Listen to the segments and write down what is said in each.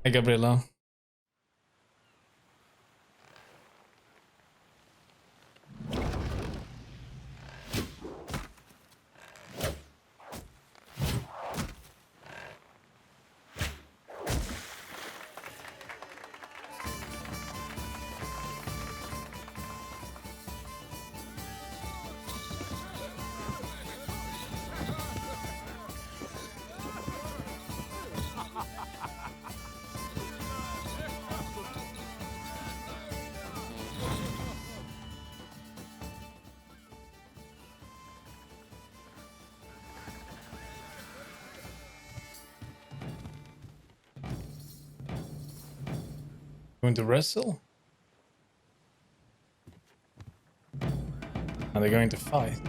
Hey, Gabriella. Going to wrestle? Are they going to fight?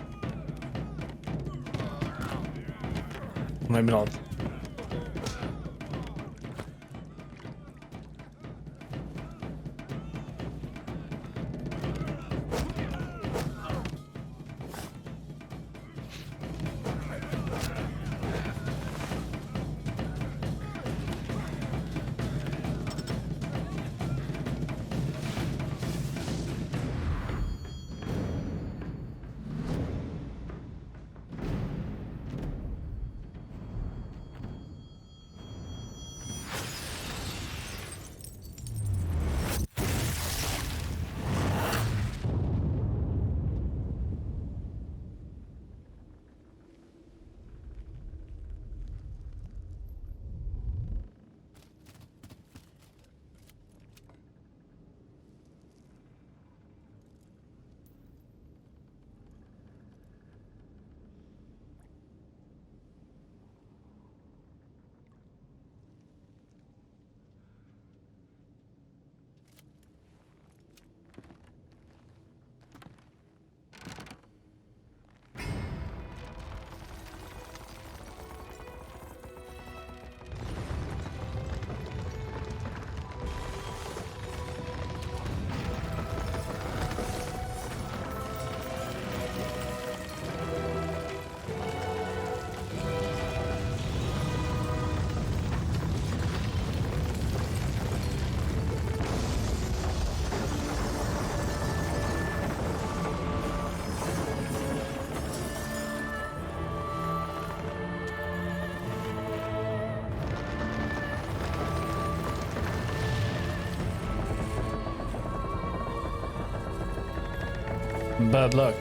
Maybe not. Bad luck.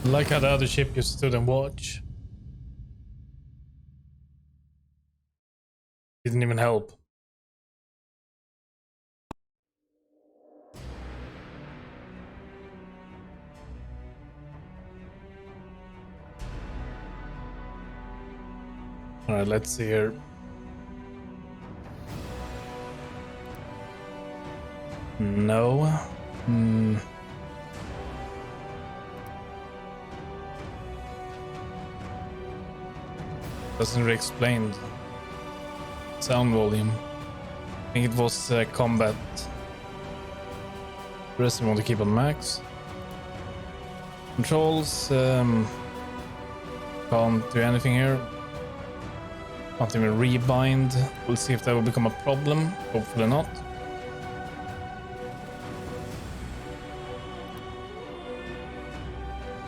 Like how the other ship just stood and watched. Didn't even help. Alright, let's see here. No. Doesn't really explain sound volume. I think it was combat. The rest we want to keep on max. Controls. Can't do anything here. Can't even rebind. We'll see if that will become a problem. Hopefully not.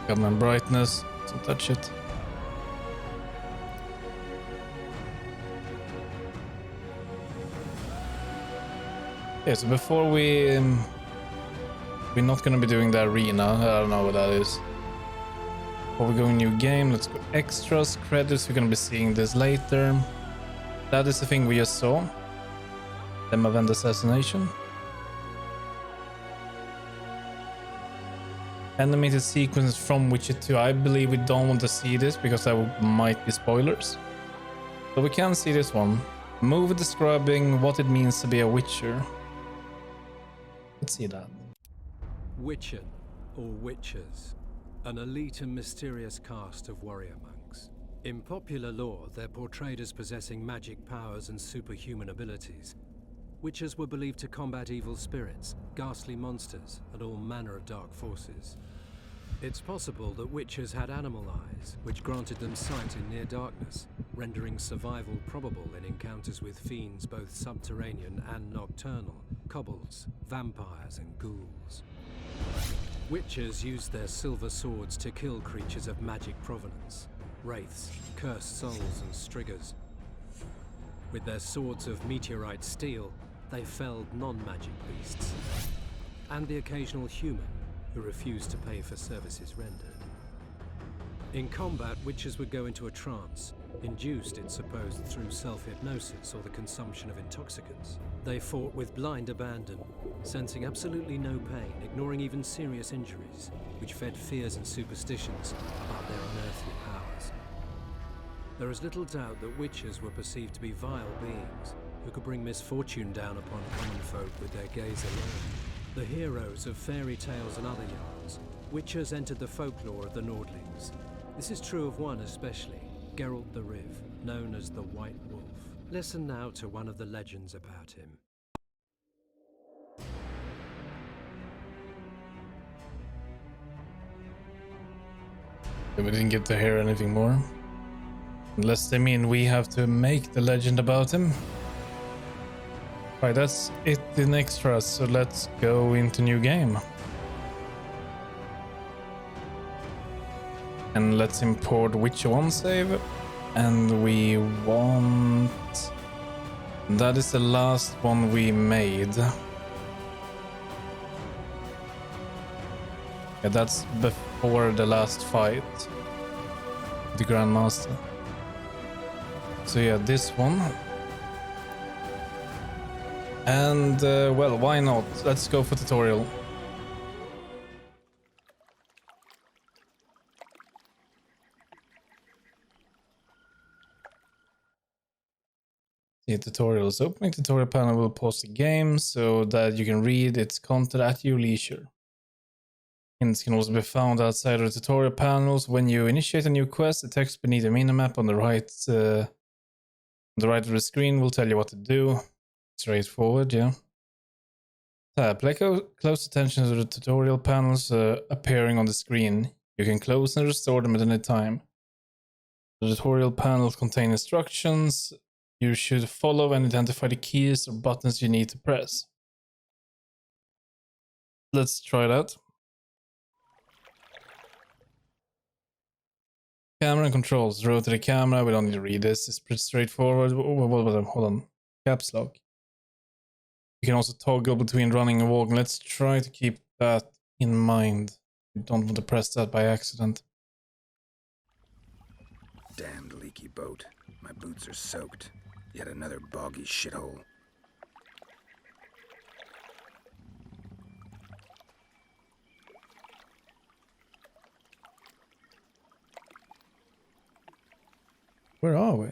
Got my brightness. Don't touch it. Yeah, so before we're not gonna be doing the arena. I don't know what that is. before we go in new game, let's go extras, credits. We're gonna be seeing this later. That is the thing we just saw. Them event assassination. Animated sequences from Witcher 2. I believe we don't want to see this because that might be spoilers. But we can see this one. Movie describing what it means to be a Witcher. Let's see that. Witchen, or Witchers, an elite and mysterious caste of warrior monks. In popular lore, they're portrayed as possessing magic powers and superhuman abilities. Witchers were believed to combat evil spirits, ghastly monsters, and all manner of dark forces. It's possible that Witchers had animal eyes, which granted them sight in near darkness, rendering survival probable in encounters with fiends both subterranean and nocturnal, kobolds, vampires, and ghouls. Witchers used their silver swords to kill creatures of magic provenance, wraiths, cursed souls, and striggers. With their swords of meteorite steel, they felled non-magic beasts, and the occasional human who refused to pay for services rendered. In combat, Witchers would go into a trance, induced, it's supposed, through self-hypnosis or the consumption of intoxicants. They fought with blind abandon, sensing absolutely no pain, ignoring even serious injuries, which fed fears and superstitions about their unearthly powers. There is little doubt that Witchers were perceived to be vile beings who could bring misfortune down upon common folk with their gaze alone. The heroes of fairy tales and other yarns, Witchers entered the folklore of the Nordlings. This is true of one especially, Geralt the Riv, known as the White Wolf. Listen now to one of the legends about him. We didn't get to hear anything more. Unless they mean we have to make the legend about him. Right, that's it in extras, so let's go into new game. And let's import Witcher 1 save. And we want... That is the last one we made. Yeah, that's before the last fight. The Grandmaster. So yeah, this one. And, well, why not? Let's go for tutorial. The tutorials. Opening tutorial panel will pause the game so that you can read its content at your leisure. Hints can also be found outside of the tutorial panels. When you initiate a new quest, the text beneath the minimap on the right of the screen will tell you what to do. Straightforward, yeah. Pay close attention to the tutorial panels appearing on the screen. You can close and restore them at any time. The tutorial panels contain instructions. You should follow and identify the keys or buttons you need to press. Let's try that. Camera and controls. Rotate the camera. We don't need to read this. It's pretty straightforward. Hold on. Caps lock. You can also toggle between running and walking. Let's try to keep that in mind. You don't want to press that by accident. Damned leaky boat. My boots are soaked. Yet another boggy shithole. Where are we?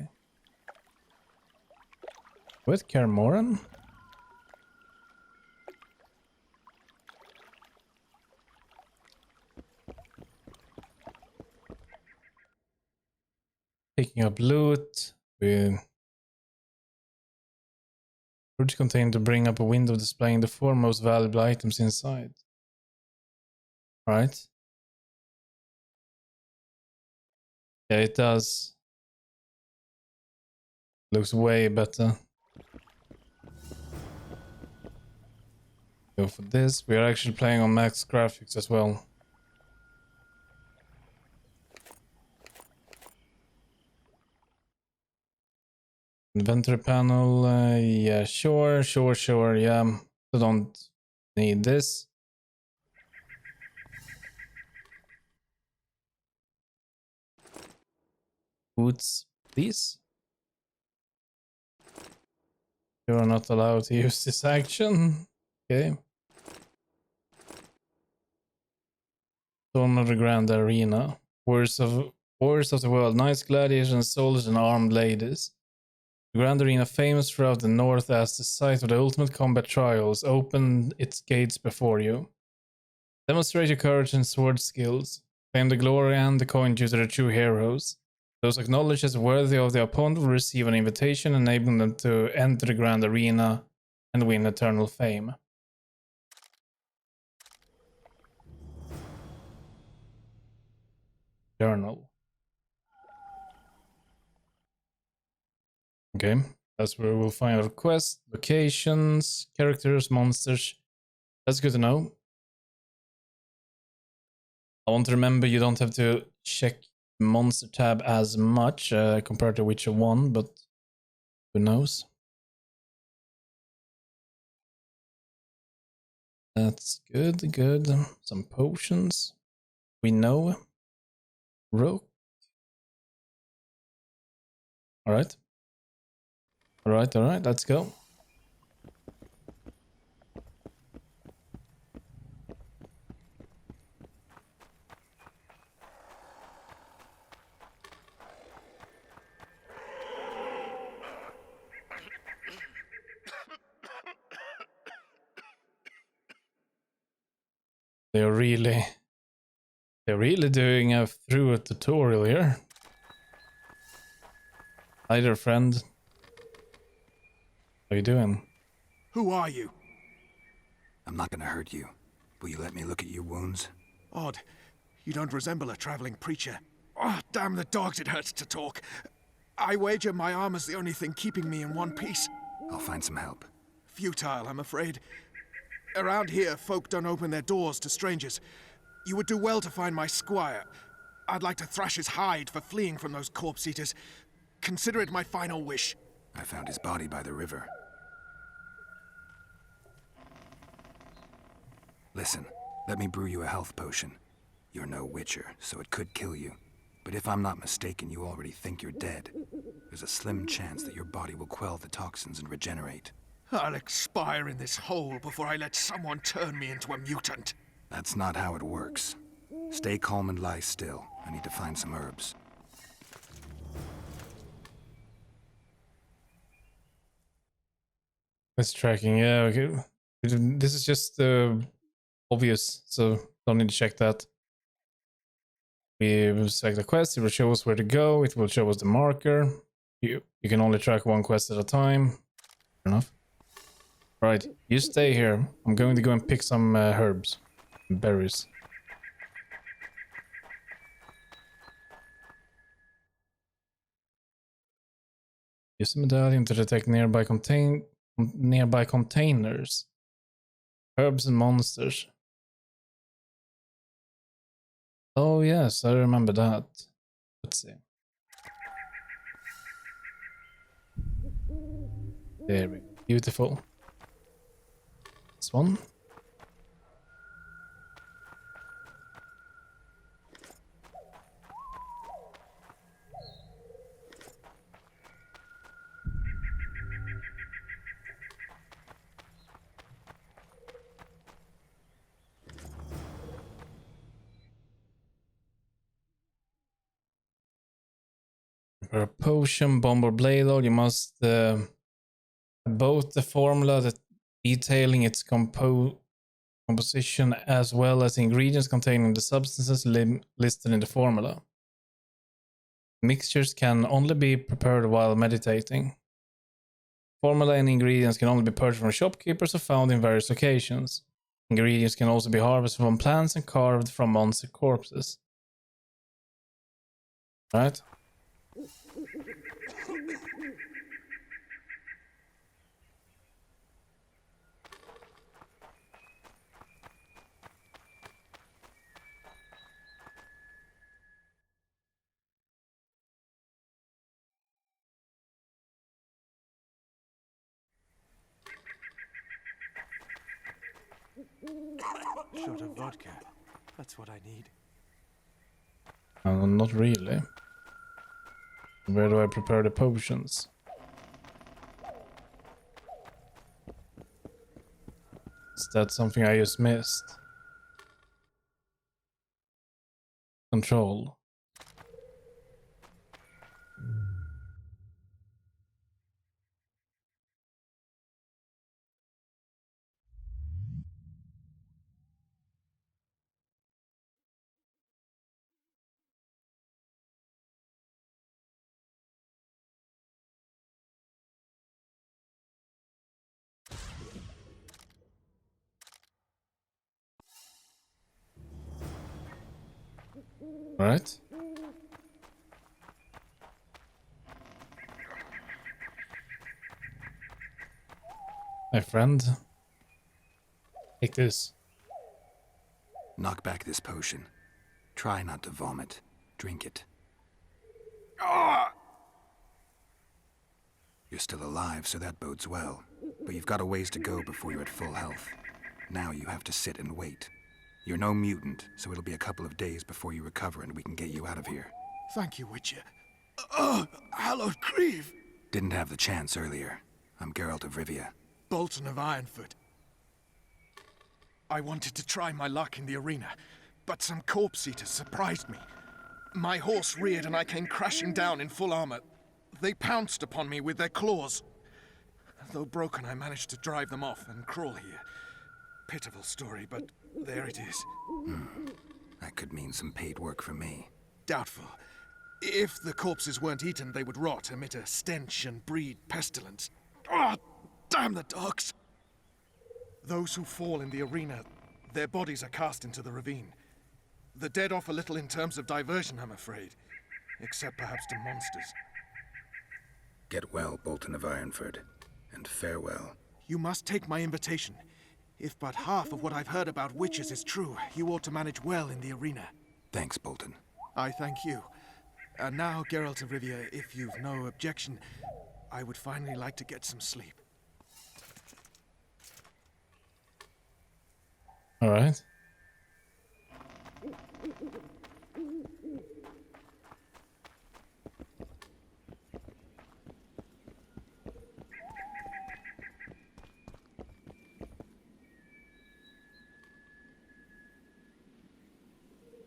With Kermoran? Picking up loot. Storage container to bring up a window displaying the four most valuable items inside. Right. Yeah, it does. Looks way better. Go for this. We are actually playing on max graphics as well. Inventory panel, yeah, sure, yeah. So don't need this. Boots, please. You are not allowed to use this action. Okay. Dawn of the Grand Arena. Warriors of the world, knights, gladiators, and soldiers and armed ladies. The Grand Arena, famous throughout the north as the site of the ultimate combat trials, opened its gates before you. Demonstrate your courage and sword skills. Claim the glory and the coin due to the true heroes. Those acknowledged as worthy of the opponent will receive an invitation enabling them to enter the Grand Arena and win eternal fame. Journal. Okay, that's where we'll find our quest, locations, characters, monsters. That's good to know. I want to remember you don't have to check monster tab as much compared to Witcher 1, but who knows? That's good, good. Some potions. We know. Rook. Alright. Alright, let's go. They're really doing a through a tutorial here. Hi there, friend. How you doing? Who are you? I'm not gonna hurt you. Will you let me look at your wounds? Odd. You don't resemble a traveling preacher. Oh, damn the dogs, it hurts to talk. I wager my armor's the only thing keeping me in one piece. I'll find some help. Futile, I'm afraid. Around here, folk don't open their doors to strangers. You would do well to find my squire. I'd like to thrash his hide for fleeing from those corpse eaters. Consider it my final wish. I found his body by the river. Listen, let me brew you a health potion. You're no witcher, so it could kill you. But if I'm not mistaken, you already think you're dead. There's a slim chance that your body will quell the toxins and regenerate. I'll expire in this hole before I let someone turn me into a mutant. That's not how it works. Stay calm and lie still. I need to find some herbs. It's tracking, yeah, okay. This is just obvious, so don't need to check that. We will select the quest, it will show us where to go, it will show us the marker. You can only track one quest at a time. Fair enough. Right, you stay here. I'm going to go and pick some herbs. Berries. Use the medallion to detect nearby containers. Herbs and monsters. Oh yes, I remember that. Let's see. There we go. Beautiful. This one. For a potion, bomb or blade lord, you must both the formula that detailing its composition as well as ingredients containing the substances listed in the formula. Mixtures can only be prepared while meditating. Formula and ingredients can only be purchased from shopkeepers or found in various locations. Ingredients can also be harvested from plants and carved from monster corpses. Right? Shot of vodka. That's what I need. Not really. Where do I prepare the potions? Is that something I just missed? Control. Right? My friend. Take this. Knock back this potion. Try not to vomit. Drink it. You're still alive, so that bodes well. But you've got a ways to go before you're at full health. Now you have to sit and wait. You're no mutant, so it'll be a couple of days before you recover and we can get you out of here. Thank you, Witcher. Hallowed Grieve! Didn't have the chance earlier. I'm Geralt of Rivia. Bolton of Ironfoot. I wanted to try my luck in the arena, but some corpse eaters surprised me. My horse reared and I came crashing down in full armor. They pounced upon me with their claws. Though broken, I managed to drive them off and crawl here. Pitiful story, but there it is. That could mean some paid work for me. Doubtful. If the corpses weren't eaten, they would rot, emit a stench, and breed pestilence. Ah, damn the dogs! Those who fall in the arena, their bodies are cast into the ravine. The dead offer little in terms of diversion, I'm afraid. Except perhaps to monsters. Get well, Bolton of Ironford, and farewell. You must take my invitation. If but half of what I've heard about witches is true, you ought to manage well in the arena. Thanks, Bolton. I thank you. And now, Geralt of Rivia, if you've no objection, I would finally like to get some sleep. All right.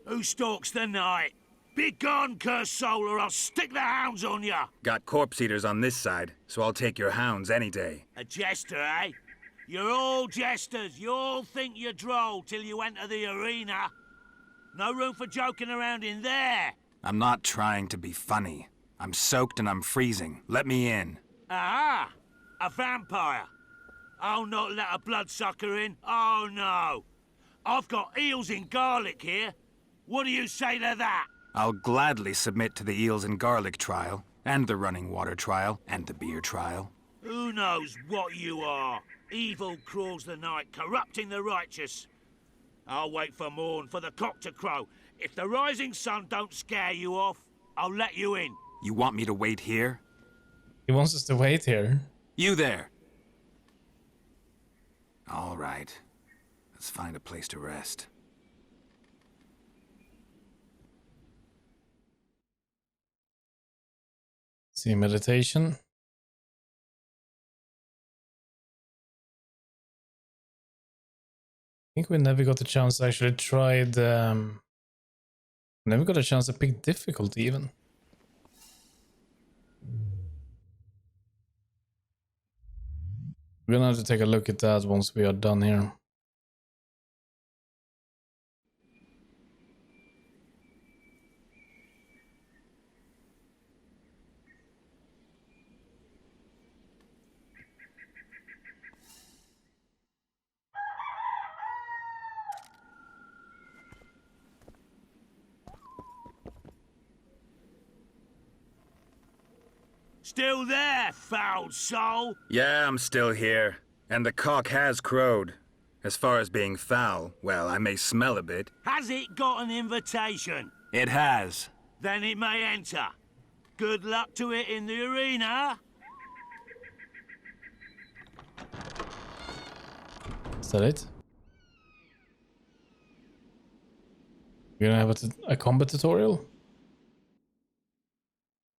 Who stalks the night? Be gone, cursed soul, or I'll stick the hounds on ya! Got corpse eaters on this side, so I'll take your hounds any day. A jester, eh? You're all jesters. You all think you're droll till you enter the arena. No room for joking around in there. I'm not trying to be funny. I'm soaked and I'm freezing. Let me in. Ah, a vampire. I'll not let a bloodsucker in. Oh, no. I've got eels in garlic here. What do you say to that? I'll gladly submit to the eels and garlic trial, and the running water trial, and the beer trial. Who knows what you are? Evil crawls the night, corrupting the righteous. I'll wait for morn, for the cock to crow. If the rising sun don't scare you off, I'll let you in. You want me to wait here? He wants us to wait here. You there! All right. Let's find a place to rest. See, meditation. I think we never got a chance to actually try the... never got a chance to pick difficulty even. We're gonna have to take a look at that once we are done here. Still there, foul soul? Yeah, I'm still here. And the cock has crowed. As far as being foul, well, I may smell a bit. Has it got an invitation? It has. Then it may enter. Good luck to it in the arena. Is that it? We're gonna have a combat tutorial?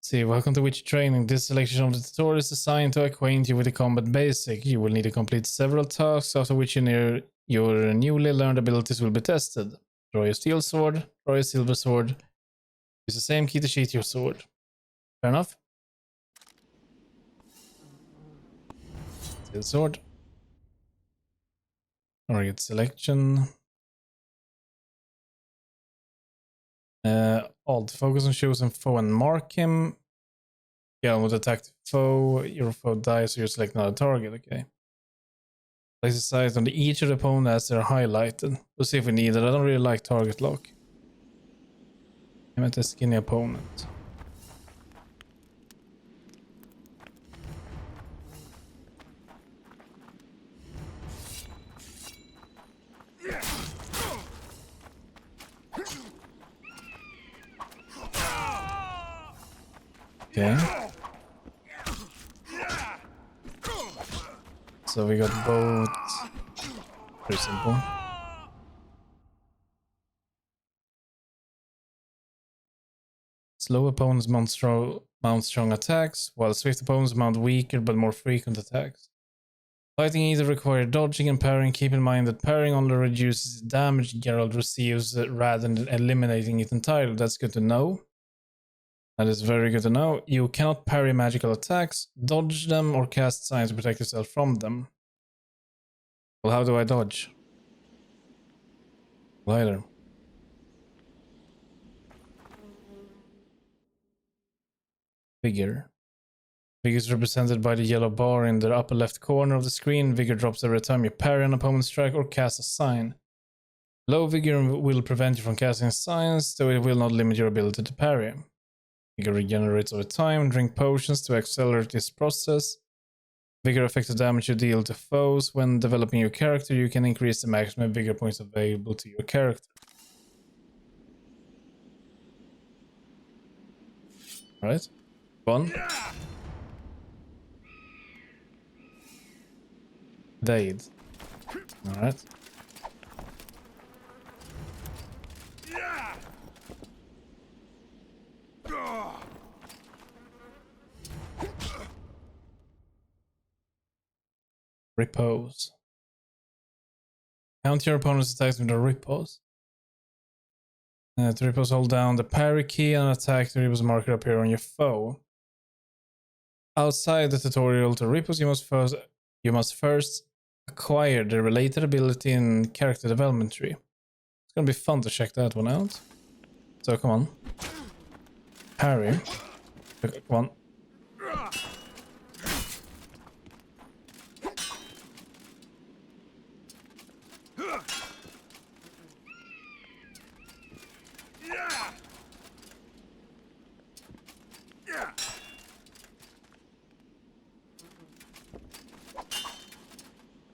See, welcome to Witcher Training. This selection of the tutorial is designed to acquaint you with the combat basic. You will need to complete several tasks, after which your newly learned abilities will be tested. Draw your steel sword, draw your silver sword. Use the same key to sheath your sword. Fair enough? Steel sword. Target selection. Alt. Focus on chosen foe and mark him. Yeah, with attack the foe, your foe dies, so you select another target, okay. Place the sight on each of the opponent as they're highlighted. We'll see if we need it. I don't really like target lock. I'm at a skinny opponent. Okay. So we got both. Pretty simple. Slow opponents mount strong attacks, while swift opponents mount weaker but more frequent attacks. Fighting either requires dodging and parrying. Keep in mind that parrying only reduces the damage Geralt receives rather than eliminating it entirely. That's good to know. That is very good to know. You cannot parry magical attacks, dodge them, or cast signs to protect yourself from them. Well, how do I dodge? Either. Vigor. Vigor is represented by the yellow bar in the upper left corner of the screen. Vigor drops every time you parry an opponent's strike or cast a sign. Low vigor will prevent you from casting signs, though it will not limit your ability to parry. Vigor regenerates over time. Drink potions to accelerate this process. Vigor affects the damage you deal to foes. When developing your character, you can increase the maximum vigor points available to your character. Alright. One. Dade. Alright. Repose. Count your opponent's attacks with a repose. To repose, hold down the parry key and attack the repose marker appear on your foe. Outside the tutorial to repose, you must first acquire the related ability in character development tree. It's gonna be fun to check that one out. So come on. Parry. Come on.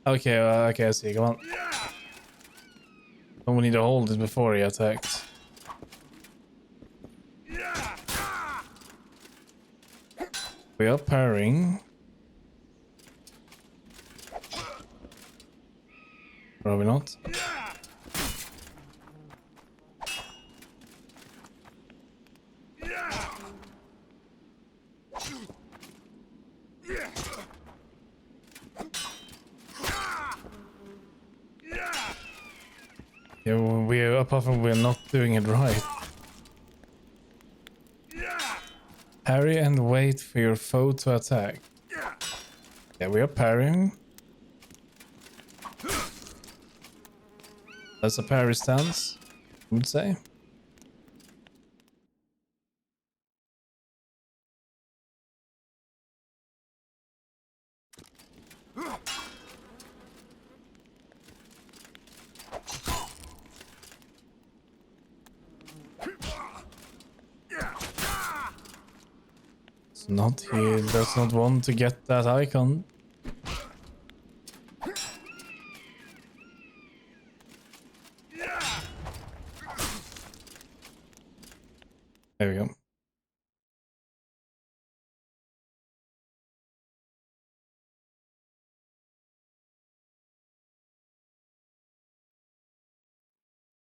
Okay, okay, I see. Come on. Don't we need to hold it before he attacks? We are parrying. Probably not. Yeah, apart from we're not doing it right. Parry and wait for your foe to attack. Yeah, we are parrying. That's a parry stance, I would say. It's not he does not want to get that icon. There we go.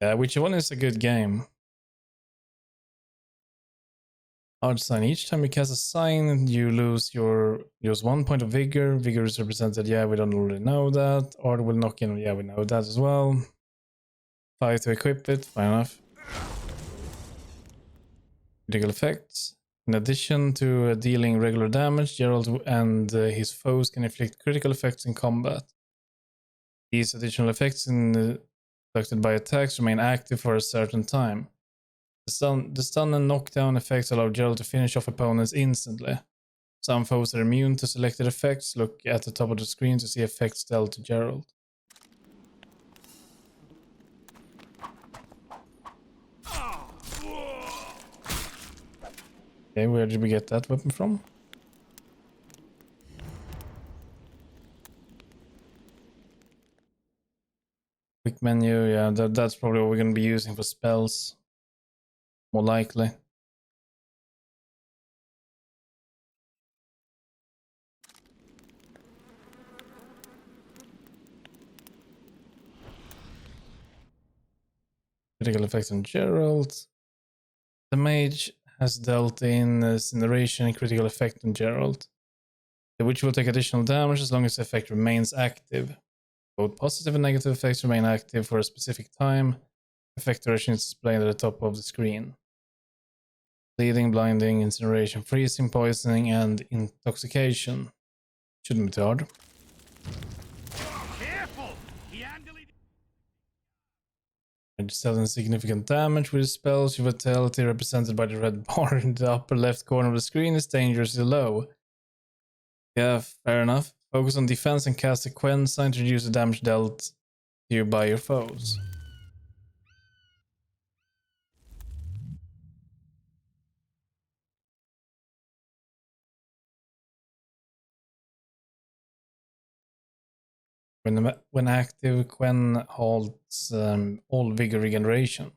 Yeah, Witcher 1 is a good game. Hard sign. Each time you cast a sign, you lose 1 point of vigor. Vigor is represented. Yeah, we don't already know that. Art will knock in. Yeah, we know that as well. 5 to equip it. Fine enough. Critical effects. In addition to dealing regular damage, Gerald and his foes can inflict critical effects in combat. These additional effects inflicted by attacks remain active for a certain time. The stun and knockdown effects allow Gerald to finish off opponents instantly. Some foes are immune to selected effects. Look at the top of the screen to see effects dealt to Gerald. Okay, where did we get that weapon from? Quick menu, yeah, that's probably what we're going to be using for spells. More likely. Critical effects on Gerald. The mage has dealt in incineration and critical effect on Gerald. The witch will take additional damage as long as the effect remains active. Both positive and negative effects remain active for a specific time. Effect duration is displayed at the top of the screen. Bleeding, blinding, incineration, freezing, poisoning, and intoxication. Shouldn't be too hard. Careful! Just dealt insignificant damage with spells. Your vitality, represented by the red bar in the upper left corner of the screen, is dangerously low. Yeah, fair enough. Focus on defense and cast a Quen sign to reduce the damage dealt to you by your foes. When active, Quen halts all vigor regeneration.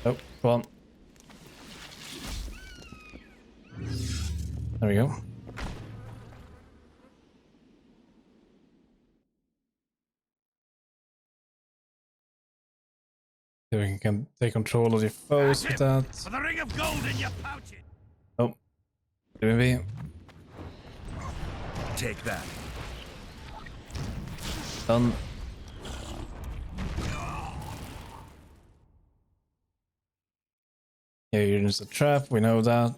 Oh, come on. There we go. So we can take control of your foes with that. For the ring of gold in your pouches! Oh, maybe. Take that. Done. Yeah, you're just a trap, we know that.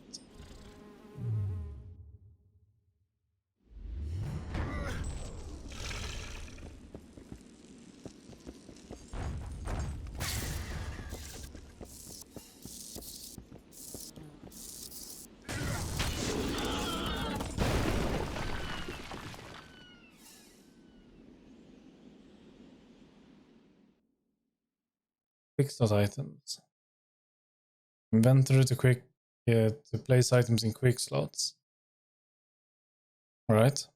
Quick slot items. Inventory to place items in quick slots. Alright.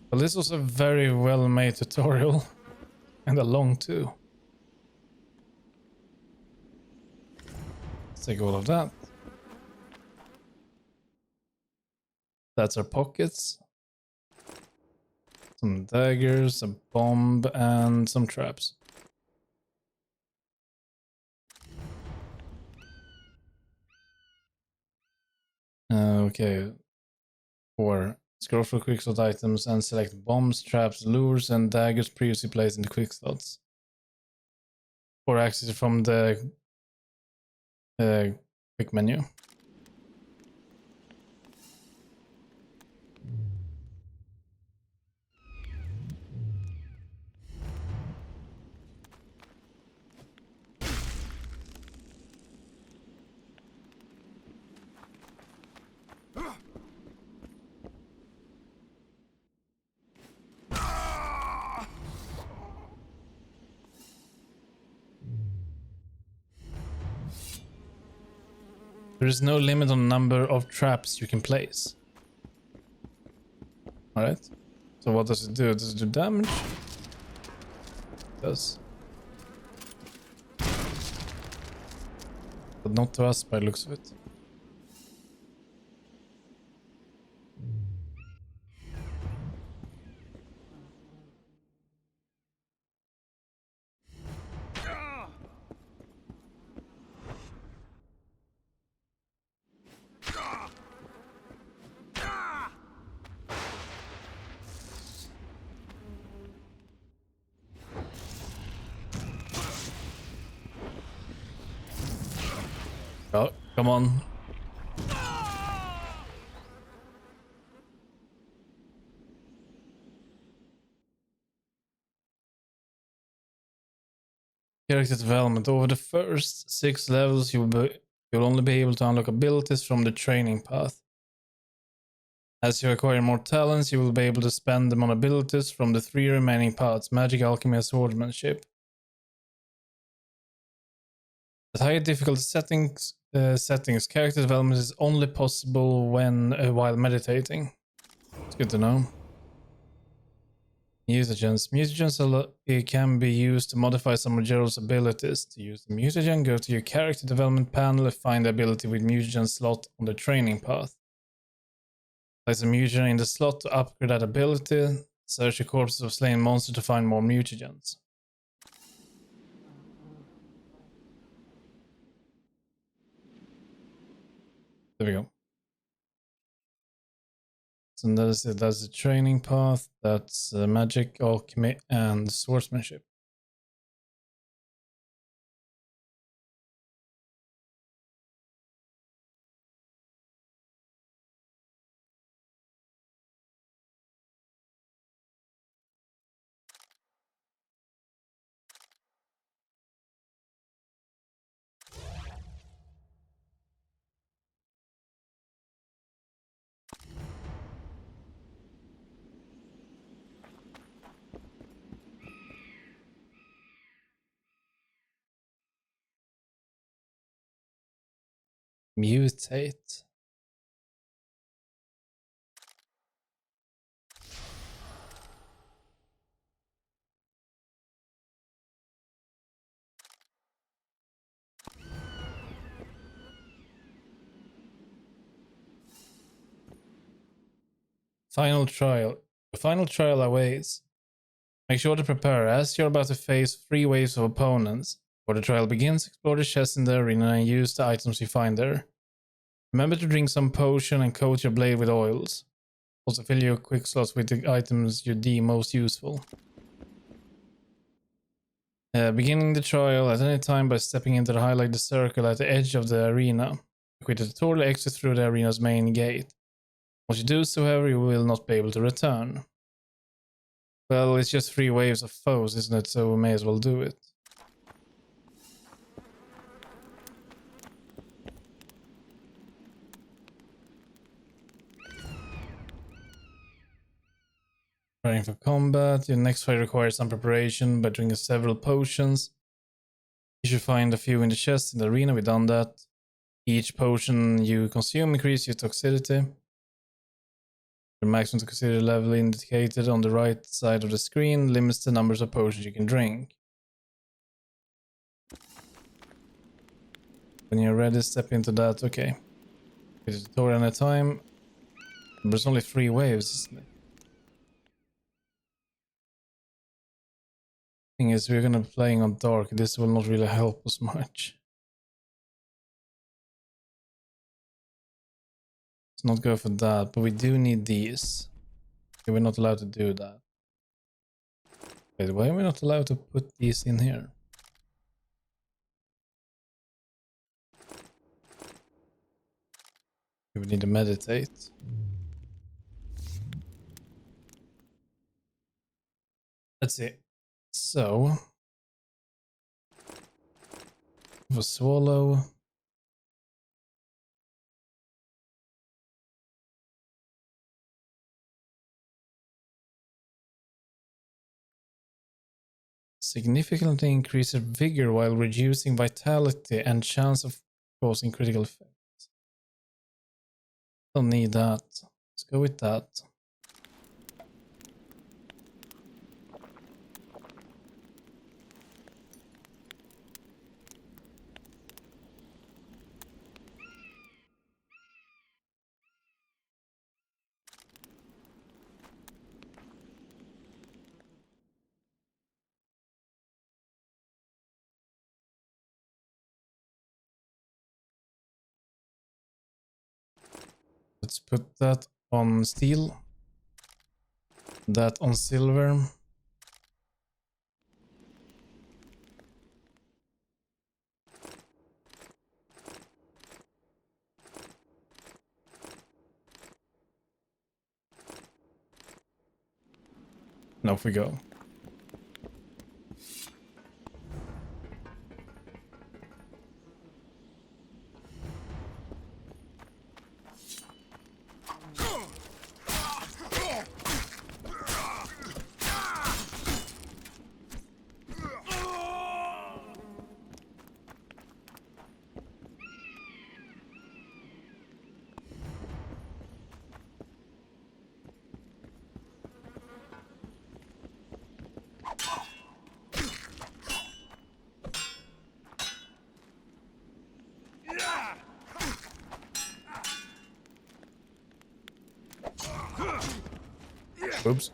Well, this was a very well made tutorial. And a long too. Let's take all of that. That's our pockets. Some daggers, a bomb, and some traps. Okay. 4. Scroll for quick slot items and select bombs, traps, lures, and daggers previously placed in the quick slots. Or access from the quick menu. There is no limit on the number of traps you can place. Alright. So what does it do? Does it do damage? It does. But not to us by the looks of it. Oh, come on. Character development. Over the first 6 levels, you'll only be able to unlock abilities from the training path. As you acquire more talents, you will be able to spend them on abilities from the 3 remaining paths: magic, alchemy, and swordsmanship. At higher difficulty settings, character development is only possible when while meditating. It's good to know. Mutagens. Mutagens can be used to modify some of Gerald's abilities. To use the mutagen, go to your character development panel and find the ability with mutagen slot on the training path. Place a mutagen in the slot to upgrade that ability. Search the corpses of slain monsters to find more mutagens. There we go. So that's it. That's the training path. That's magic, alchemy, and swordsmanship. Mutate. Final trial. The final trial awaits. Make sure to prepare, as you're about to face 3 waves of opponents. Before the trial begins, explore the chests in the arena and use the items you find there. Remember to drink some potion and coat your blade with oils. Also fill your quick slots with the items you deem most useful. Beginning the trial at any time by stepping into the highlighted circle at the edge of the arena. Quit the tutorial, exit through the arena's main gate. Once you do so, however, you will not be able to return. Well, it's just 3 waves of foes, isn't it? So we may as well do it. Preparing for combat. Your next fight requires some preparation by drinking several potions. You should find a few in the chest in the arena. We've done that. Each potion you consume increases your toxicity. The maximum toxicity level indicated on the right side of the screen limits the numbers of potions you can drink. When you're ready, step into that. Okay. Get a tutorial at a time. There's only 3 waves, isn't it? Thing is, we're gonna be playing on dark. This will not really help us much. Let's not go for that, but we do need these. Okay, we're not allowed to do that. Wait, why are we not allowed to put these in here? We need to meditate. Let's see. So, for swallow. Significantly increases vigor while reducing vitality and chance of causing critical effects. Don't need that. Let's go with that. Let's put that on steel. That on silver. And off we go. Oops.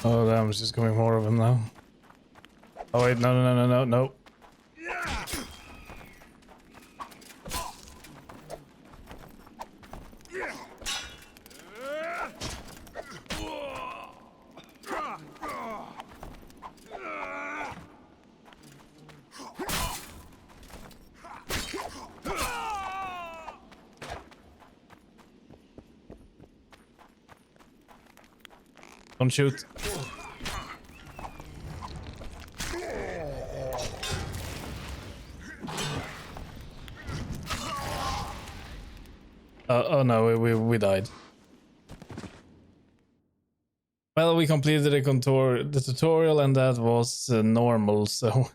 Oh damn, there's just coming more of them now. Oh wait, no. Don't shoot. Oh no, we died. Well, we completed the tutorial, and that was normal, so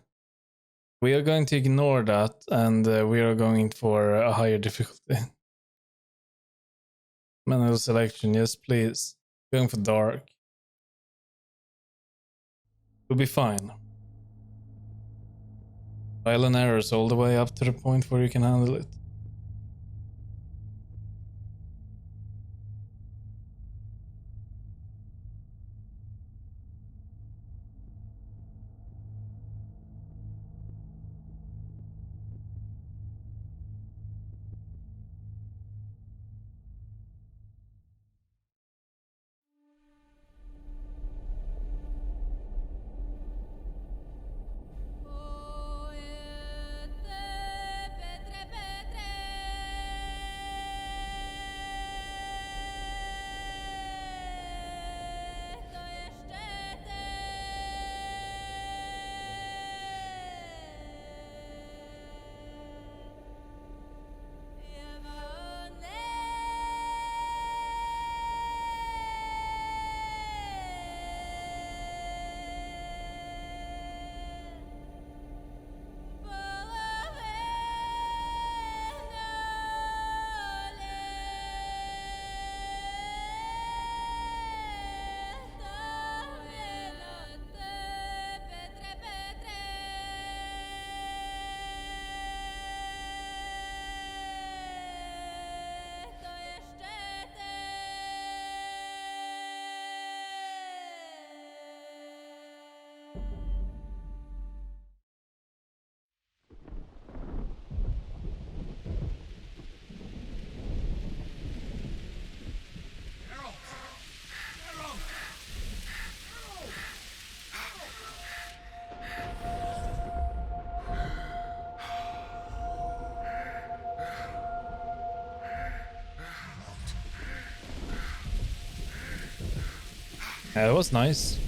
we are going to ignore that, and we are going for a higher difficulty. Manual selection, yes please. Going for dark. We'll be fine. Trial and errors all the way up to the point where you can handle it. Yeah, that was nice.